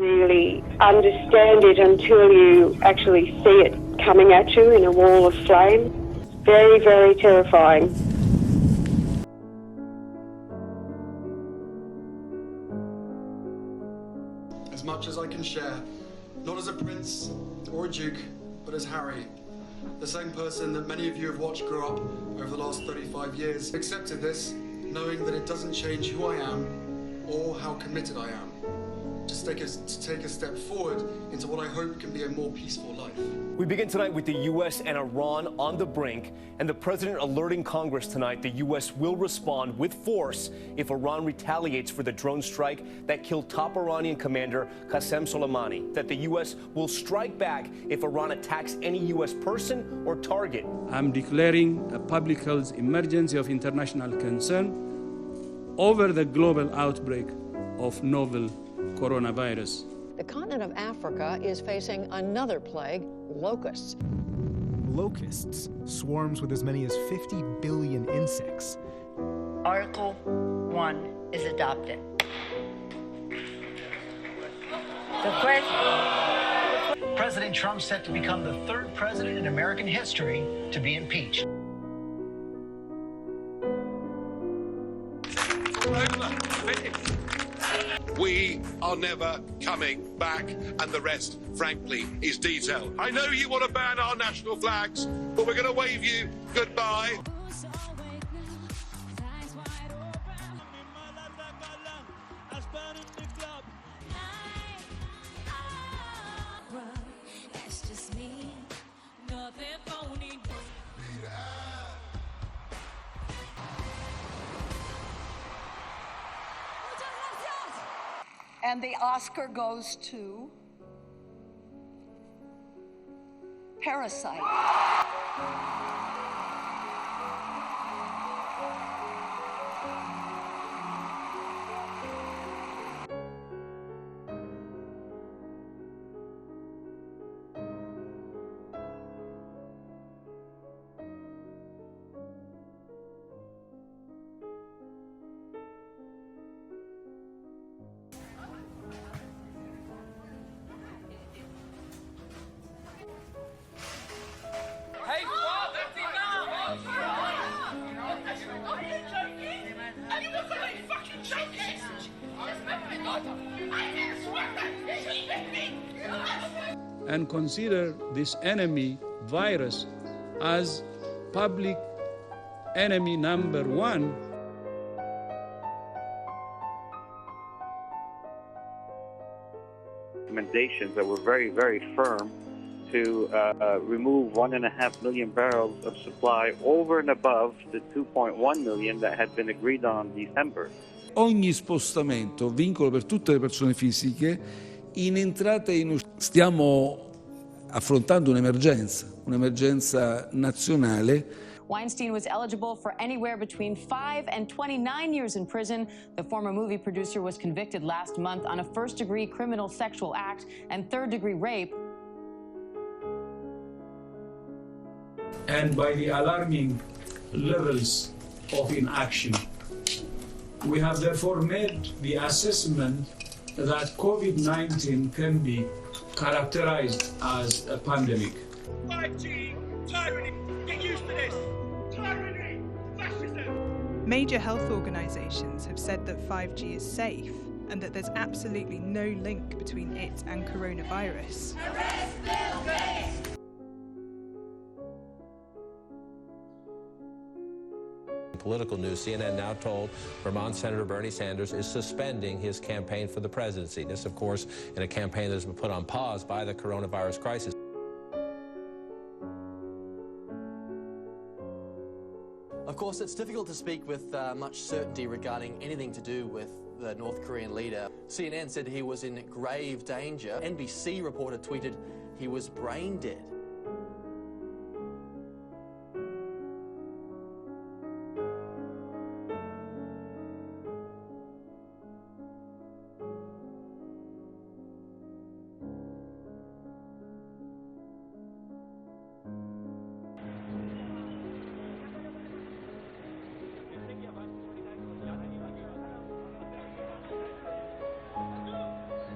really understand it until you actually see it coming at you in a wall of flame. Very, very terrifying. As much as I can share, not as a prince or a duke, but as Harry, the same person that many of you have watched grow up over the last 35 years. Accepted this, knowing that it doesn't change who I am or how committed I am. Just to take a step forward into what I hope can be a more peaceful life. We begin tonight with the U.S. and Iran on the brink, and the president alerting Congress tonight the U.S. will respond with force if Iran retaliates for the drone strike that killed top Iranian commander Qasem Soleimani, that the U.S. will strike back if Iran attacks any U.S. person or target. I'm declaring a public health emergency of international concern over the global outbreak of novel coronavirus. The continent of Africa is facing another plague, locusts. Locusts, swarms with as many as 50 billion insects. Article 1 is adopted. President Trump set to become the third president in American history to be impeached. We are never coming back, and the rest, frankly, is detail. I know you want to ban our national flags, but we're going to wave you goodbye. And the Oscar goes to Parasite. Hey, Bob, that's enough! Are you joking? Are you fucking joking? And consider this enemy virus as public enemy number one. Recommendations that were very, very firm to remove 1.5 million barrels of supply over and above the 2.1 million that had been agreed on in December. Ogni spostamento, vincolo per tutte le persone fisiche, in entrata e in uscita. Stiamo affrontando un'emergenza nazionale. Weinstein was eligible for anywhere between 5 and 29 years in prison. The former movie producer was convicted last month on a first-degree criminal sexual act and third-degree rape. And by the alarming levels of inaction, we have therefore made the assessment that COVID-19 can be characterized as a pandemic. 5G, tyranny, get used to this. Tyranny, fascism. Major health organisations have said that 5G is safe and that there's absolutely no link between it and coronavirus. Arrest Bill Gates! Political news, CNN now told Vermont Senator Bernie Sanders is suspending his campaign for the presidency. This, of course, in a campaign that has been put on pause by the coronavirus crisis. Of course, it's difficult to speak with much certainty regarding anything to do with the North Korean leader. CNN said he was in grave danger. NBC reporter tweeted he was brain dead.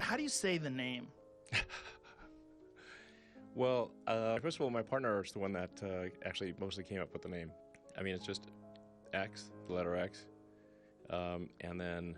How do you say the name? Well, first of all, my partner is the one that actually mostly came up with the name. I mean, it's just X, the letter X, and then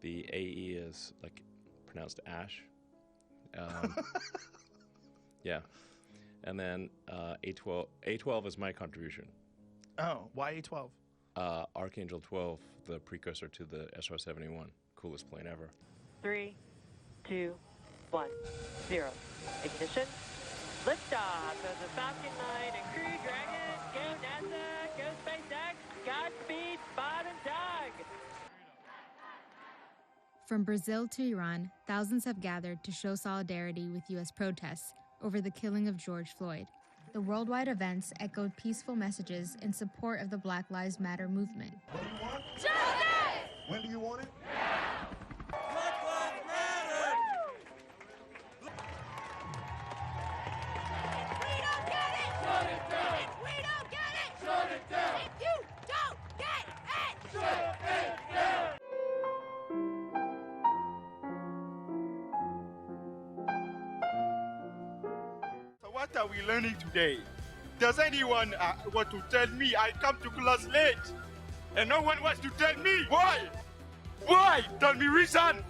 the AE is like pronounced Ash. Yeah, and then A12 is my contribution. Oh, why A12? Archangel 12, the precursor to the SR-71, coolest plane ever. 3, 2, 1, 0. Ignition. Liftoff of the Falcon 9 and Crew Dragon. Go NASA, go SpaceX, Godspeed, Spot and Dog. From Brazil to Iran, thousands have gathered to show solidarity with U.S. protests over the killing of George Floyd. The worldwide events echoed peaceful messages in support of the Black Lives Matter movement. What do you want? Justice! When do you want it? Black Lives Matter! We don't get it! Shut it down! If we don't get it! Shut it down! If you don't get it! Shut it down! What are we learning today? Does anyone want to tell me I come to class late? And no one wants to tell me why? Why? Tell me reason.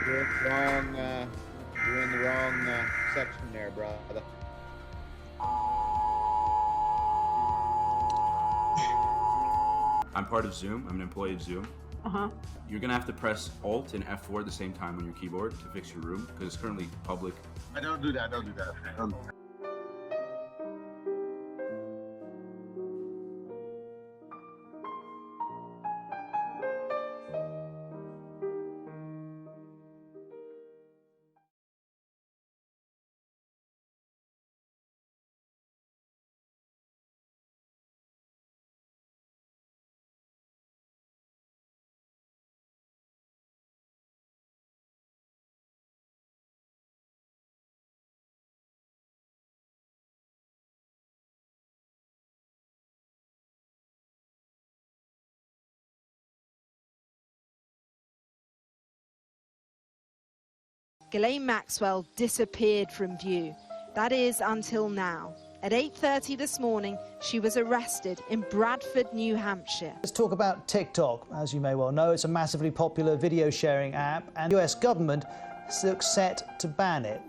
You're in the wrong section there, brother. I'm part of Zoom. I'm an employee of Zoom. You're gonna have to press Alt and F4 at the same time on your keyboard to fix your room because it's currently public. I don't do that. Don't do that. Ghislaine Maxwell disappeared from view. That is until now. At 8:30 this morning, she was arrested in Bradford, New Hampshire. Let's talk about TikTok. As you may well know, it's a massively popular video sharing app, and the US government looks set to ban it.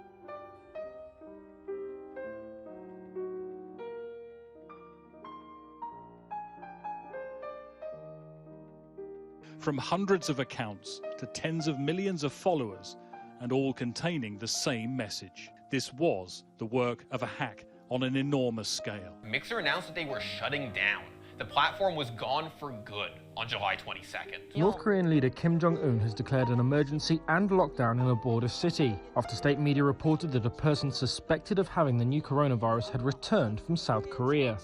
From hundreds of accounts to tens of millions of followers, and all containing the same message. This was the work of a hack on an enormous scale. Mixer announced that they were shutting down. The platform was gone for good on July 22nd. North Korean leader Kim Jong-un has declared an emergency and lockdown in a border city after state media reported that a person suspected of having the new coronavirus had returned from South Korea.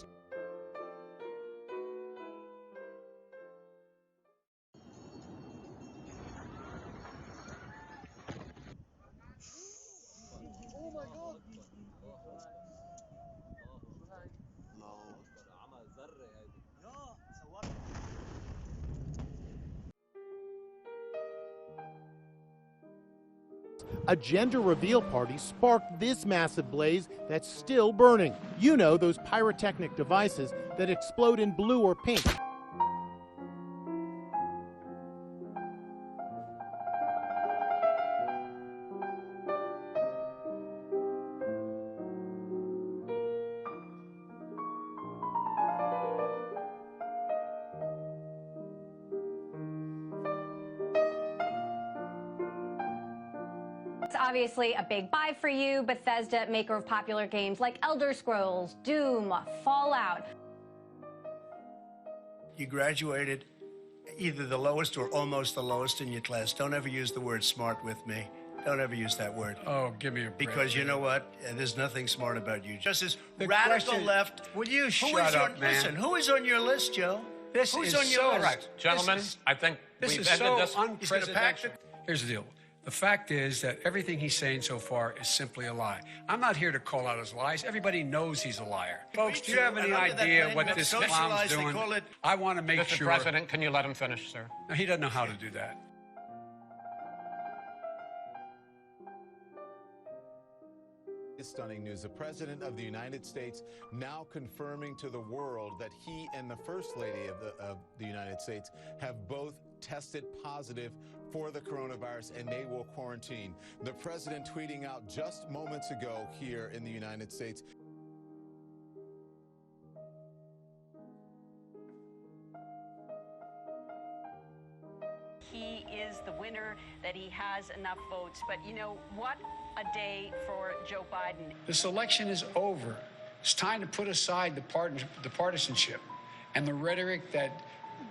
A gender reveal party sparked this massive blaze that's still burning. You know, those pyrotechnic devices that explode in blue or pink. Obviously a big buy for you, Bethesda, maker of popular games like Elder Scrolls, Doom, Fallout. You graduated either the lowest or almost the lowest in your class. Don't ever use the word smart with me. Don't ever use that word. Oh, give me a break. Because you know what? There's nothing smart about you. Just this The radical question- left. Will you Who shut is up, on, man? Listen, who is on your list, Joe? This Who's is on your so list? right. Gentlemen, I think This we've is ended so this. unprecedented. Here's the deal. The fact is that everything he's saying so far is simply a lie. I'm not here to call out his lies. Everybody knows he's a liar. Folks, do you have any And under that idea name what of this socialized, clown's they doing? call it- I want to make Mr. sure. President, can you let him finish, sir? No, he doesn't know how to do that. Stunning news. The President of the United States now confirming to the world that he and the First Lady of the United States have both tested positive for the coronavirus, and they will quarantine. The President tweeting out just moments ago here in the United States. He is the winner, that he has enough votes. But you know, what a day for Joe Biden. This election is over. It's time to put aside the partisanship and the rhetoric that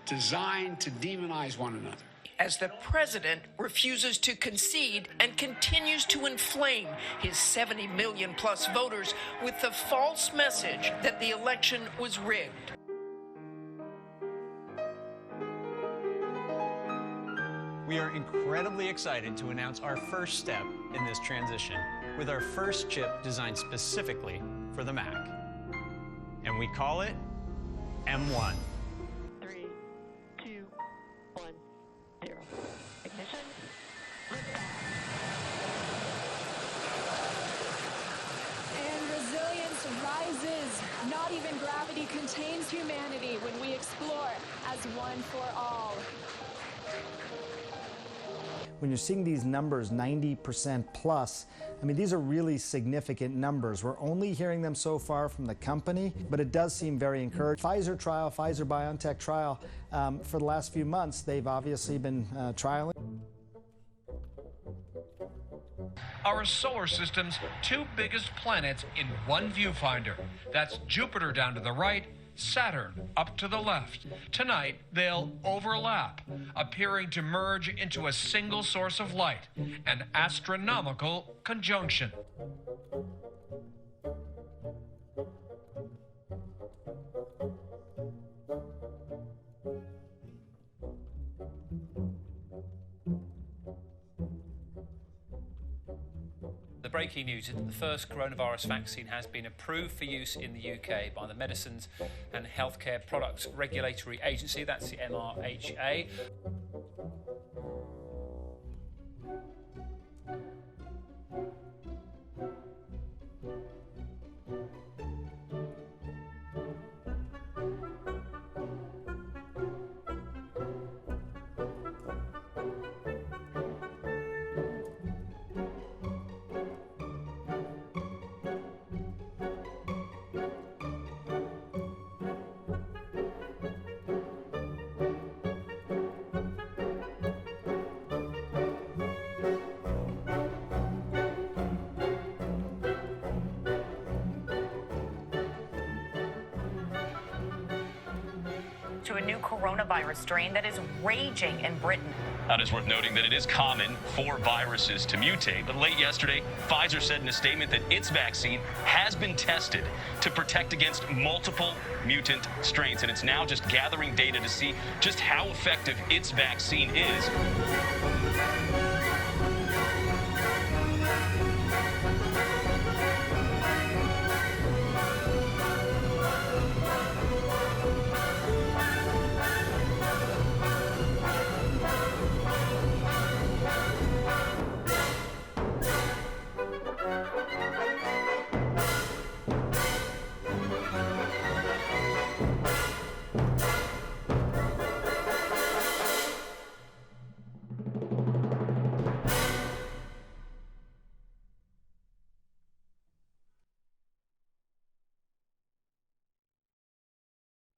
designed to demonize one another. As the president refuses to concede and continues to inflame his 70 million plus voters with the false message that the election was rigged. We are incredibly excited to announce our first step in this transition with our first chip designed specifically for the Mac. And we call it M1. 3, 2, 1, 0. Ignition. And resilience rises. Not even gravity contains humanity when we explore as one for all. When you're seeing these numbers, 90% plus, I mean, these are really significant numbers. We're only hearing them so far from the company, but it does seem very encouraging. Pfizer-BioNTech trial, for the last few months, they've obviously been trialing. Our solar system's two biggest planets in one viewfinder. That's Jupiter down to the right, Saturn up to the left. Tonight, they'll overlap, appearing to merge into a single source of light, an astronomical conjunction. The breaking news is that the first coronavirus vaccine has been approved for use in the UK by the Medicines and Healthcare Products Regulatory Agency, that's the MRHA. To a new coronavirus strain that is raging in Britain. It is worth noting that it is common for viruses to mutate, but late yesterday, Pfizer said in a statement that its vaccine has been tested to protect against multiple mutant strains, and it's now just gathering data to see just how effective its vaccine is.